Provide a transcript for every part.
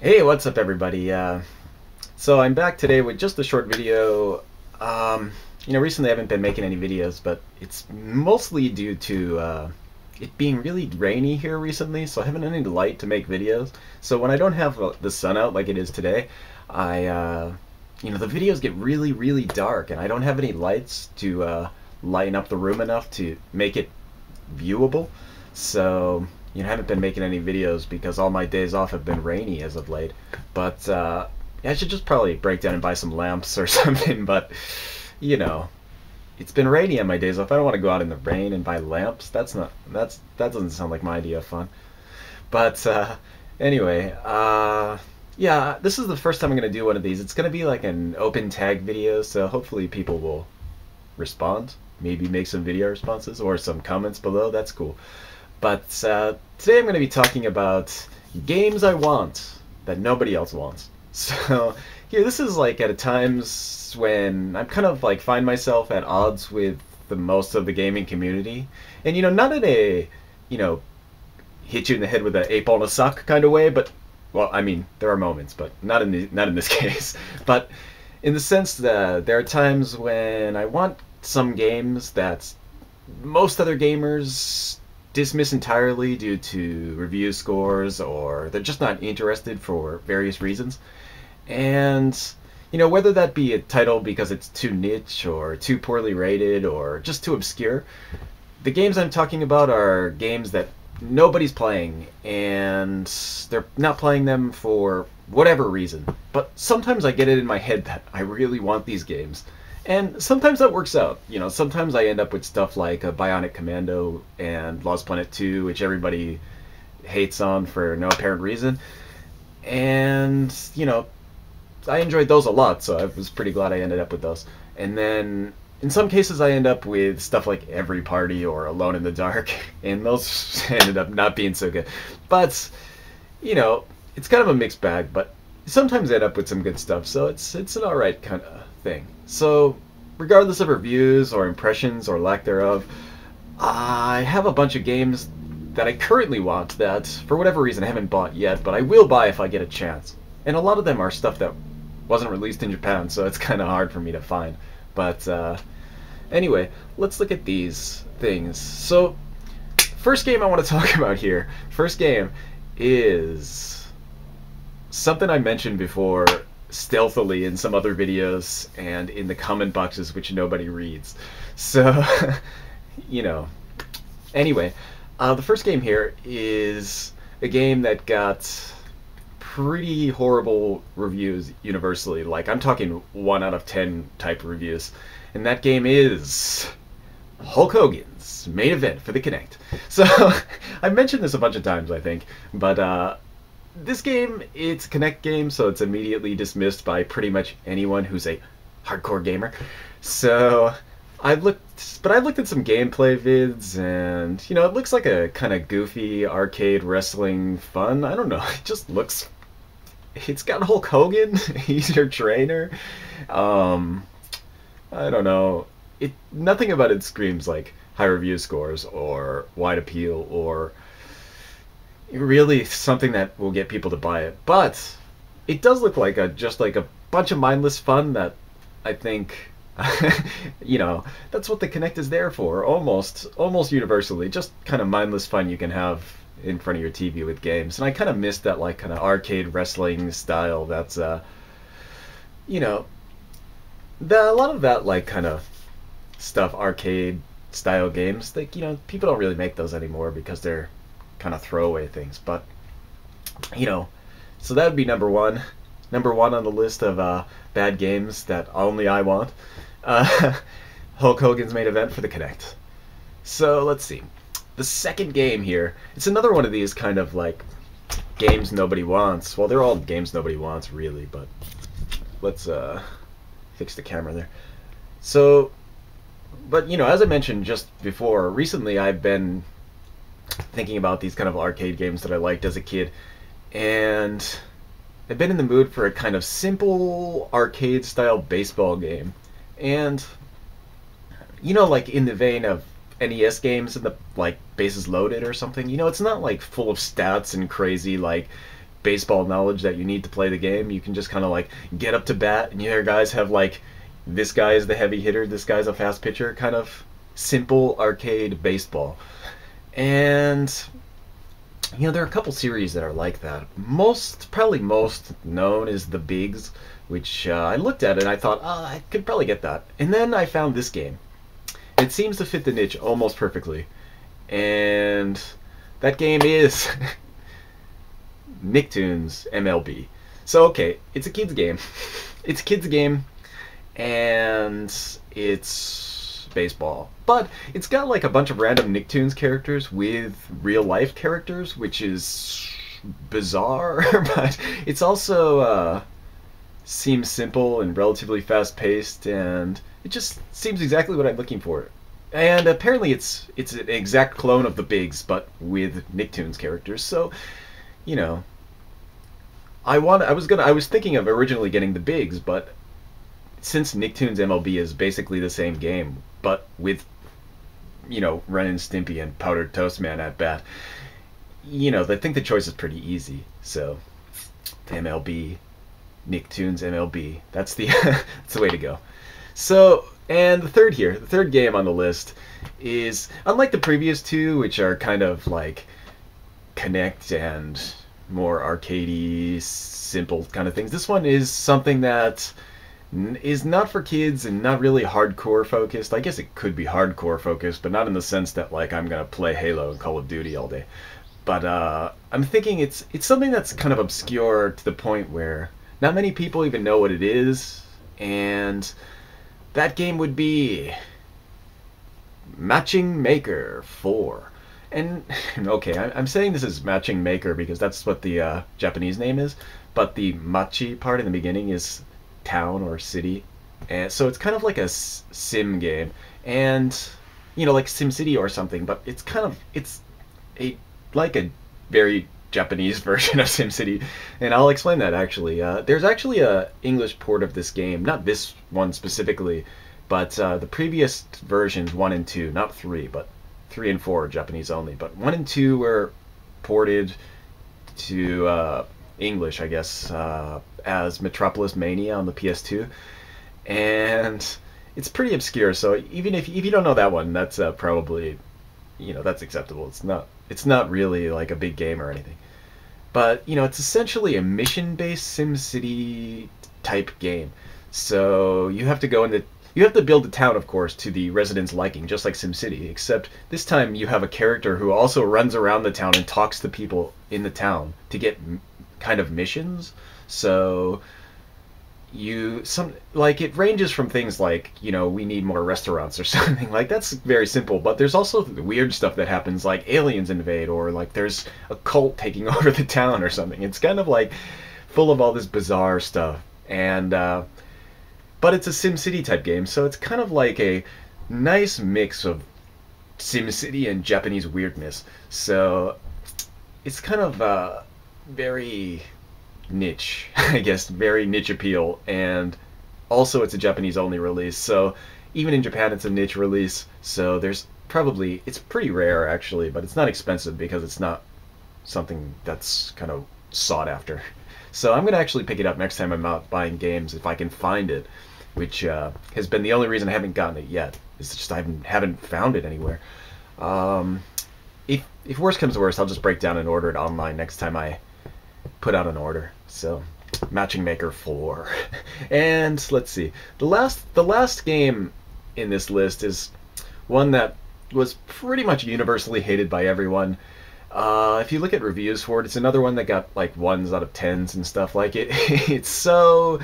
Hey, what's up, everybody? So I'm back today with just a short video. Recently I haven't been making any videos, but it's mostly due to it being really rainy here recently, so I haven't had any light to make videos. So when I don't have the sun out like it is today, the videos get really, really dark, and I don't have any lights to lighten up the room enough to make it viewable. So I haven't been making any videos because all my days off have been rainy as of late. But I should just probably break down and buy some lamps or something. But you know, it's been rainy on my days off. I don't want to go out in the rain and buy lamps. That doesn't sound like my idea of fun. But anyway, yeah, this is the first time I'm gonna do one of these. It's gonna be like an open tag video, so hopefully people will respond, maybe make some video responses or some comments below. That's cool. But today I'm going to be talking about games I want that nobody else wants. So here, this is like at a times when I'm kind of like find myself at odds with the most of the gaming community, and not in a hit you in the head with an 8 ball and a sock kind of way, but well, I mean there are moments, but not in this case. But in the sense that there are times when I want some games that most other gamers dismiss entirely due to review scores, or they're just not interested for various reasons. And whether that be a title because it's too niche or too poorly rated or just too obscure, the games I'm talking about are games that nobody's playing, and they're not playing them for whatever reason. But sometimes I get it in my head that I really want these games. And sometimes that works out. Sometimes I end up with stuff like a Bionic Commando and Lost Planet 2, which everybody hates on for no apparent reason. And, I enjoyed those a lot, so I was pretty glad I ended up with those. And then in some cases I end up with stuff like Every Party or Alone in the Dark, and those ended up not being so good. But, it's kind of a mixed bag, but sometimes I end up with some good stuff, so it's an alright kind of thing. So, regardless of reviews or impressions or lack thereof, I have a bunch of games that I currently want that, for whatever reason, I haven't bought yet, but I will buy if I get a chance. And a lot of them are stuff that wasn't released in Japan, so it's kind of hard for me to find. But anyway, let's look at these things. So, first game I want to talk about here, first game is something I mentioned before stealthily in some other videos and in the comment boxes which nobody reads. So, Anyway, the first game here is a game that got pretty horrible reviews universally. Like, I'm talking 1 out of 10 type reviews. And that game is Hulk Hogan's main event for the Kinect. So, I mentioned this a bunch of times, I think, but this game, it's a Kinect game, so it's immediately dismissed by pretty much anyone who's a hardcore gamer. So I've looked at some gameplay vids, and it looks like a kind of goofy arcade wrestling fun. I don't know, it just looks. It's got Hulk Hogan. He's your trainer. I don't know. Nothing about it screams like high review scores or wide appeal or really something that will get people to buy it. But it does look like just like a bunch of mindless fun that I think that's what the Kinect is there for, almost universally. Just kind of mindless fun you can have in front of your TV with games. And I kind of missed that like kind of arcade wrestling style that's a lot of that like kind of stuff, arcade style games, like people don't really make those anymore because they're kind of throwaway things. But so that would be number one on the list of bad games that only I want. Hulk Hogan's main event for the Kinect. So let's see, the second game here, it's another one of these kind of like games nobody wants. Well, they're all games nobody wants really, but let's fix the camera there. So, but as I mentioned just before, recently I've been thinking about these kind of arcade games that I liked as a kid, and I've been in the mood for a kind of simple arcade style baseball game. And like in the vein of NES games and the like bases loaded or something, it's not like full of stats and crazy like baseball knowledge that you need to play the game. You can just kind of like get up to bat, and the other guys have like, this guy is the heavy hitter, this guy's a fast pitcher, kind of simple arcade baseball. And there are a couple series that are like that. Probably most known is the Bigs, which I looked at it and I thought, I could probably get that. And then I found this game. It seems to fit the niche almost perfectly. And that game is Nicktoons MLB. So, okay, it's a kid's game. It's a kid's game, and it's baseball. But it's got like a bunch of random Nicktoons characters with real life characters, which is bizarre, but it's also seems simple and relatively fast paced, and it just seems exactly what I'm looking for. And apparently it's an exact clone of the Bigs, but with Nicktoons characters. So, I was thinking of originally getting the Bigs, but since Nicktoons MLB is basically the same game, but with Ren and Stimpy and Powdered Toast Man at bat, I think the choice is pretty easy. So, MLB, Nicktoons MLB, that's the that's the way to go. So, and the third game on the list is, unlike the previous two, which are kind of like Connect and more arcadey, simple kind of things, this one is something that is not for kids and not really hardcore focused. I guess it could be hardcore focused, but not in the sense that like I'm gonna play Halo and Call of Duty all day. But I'm thinking it's something that's kind of obscure to the point where not many people even know what it is, and that game would be Machi Maker 4. And, okay, I'm saying this is Machi Maker because that's what the Japanese name is, but the Machi part in the beginning is town or city. And so it's kind of like a sim game, and, like SimCity or something, but it's like a very Japanese version of SimCity, and I'll explain that actually. There's actually a English port of this game, not this one specifically, but the previous versions 1 and 2, not 3, but 3 and 4 are Japanese only, but 1 and 2 were ported to English, I guess, as Metropolis Mania on the PS2, and it's pretty obscure. So even if you don't know that one, that's probably, that's acceptable. It's not really like a big game or anything. But, it's essentially a mission-based SimCity type game. So you have to build the town, of course, to the residents' liking, just like SimCity, except this time you have a character who also runs around the town and talks to people in the town to get kind of missions. So it ranges from things like, we need more restaurants or something. Like, that's very simple, but there's also the weird stuff that happens, like aliens invade, or like there's a cult taking over the town or something. It's kind of like full of all this bizarre stuff, and but it's a SimCity type game, so it's kind of like a nice mix of SimCity and Japanese weirdness. So it's kind of very niche, I guess, very niche appeal, and also it's a Japanese only release, so even in Japan it's a niche release, so it's pretty rare actually, but it's not expensive because it's not something that's kind of sought after. So I'm gonna actually pick it up next time I'm out buying games, if I can find it, which has been the only reason I haven't gotten it yet. It's just I haven't found it anywhere. If worse comes to worse, I'll just break down and order it online next time I put out an order. So, Machi Maker 4. And let's see. The last game in this list is one that was pretty much universally hated by everyone. If you look at reviews for it, it's another one that got like 1s out of 10s and stuff like it. It's so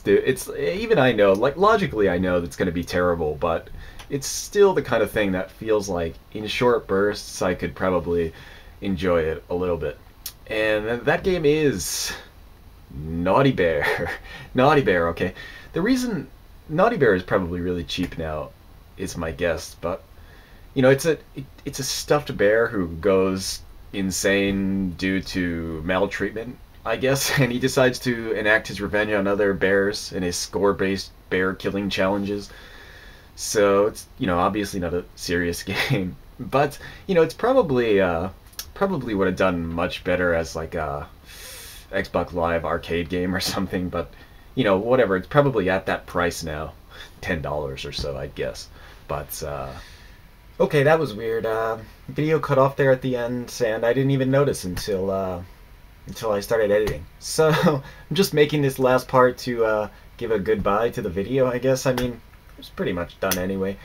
it's even I know, like logically I know that's going to be terrible, but it's still the kind of thing that feels like in short bursts I could probably enjoy it a little bit. And that game is Naughty Bear. Naughty Bear, okay. The reason Naughty Bear is probably really cheap now is my guess, but it's a stuffed bear who goes insane due to maltreatment, I guess, and he decides to enact his revenge on other bears in his score-based bear killing challenges. So it's obviously not a serious game, but it's probably would have done much better as like a Xbox Live arcade game or something, but you know, whatever. It's probably at that price now, $10 or so, I'd guess. But okay, that was weird. Video cut off there at the end, and I didn't even notice until I started editing. So I'm just making this last part to give a goodbye to the video, I guess. I mean, it's pretty much done anyway.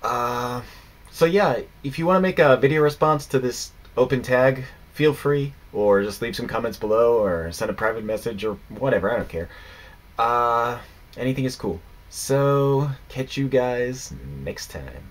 So yeah, if you want to make a video response to this open tag, feel free, or just leave some comments below, or send a private message, or whatever, I don't care. Anything is cool. So, catch you guys next time.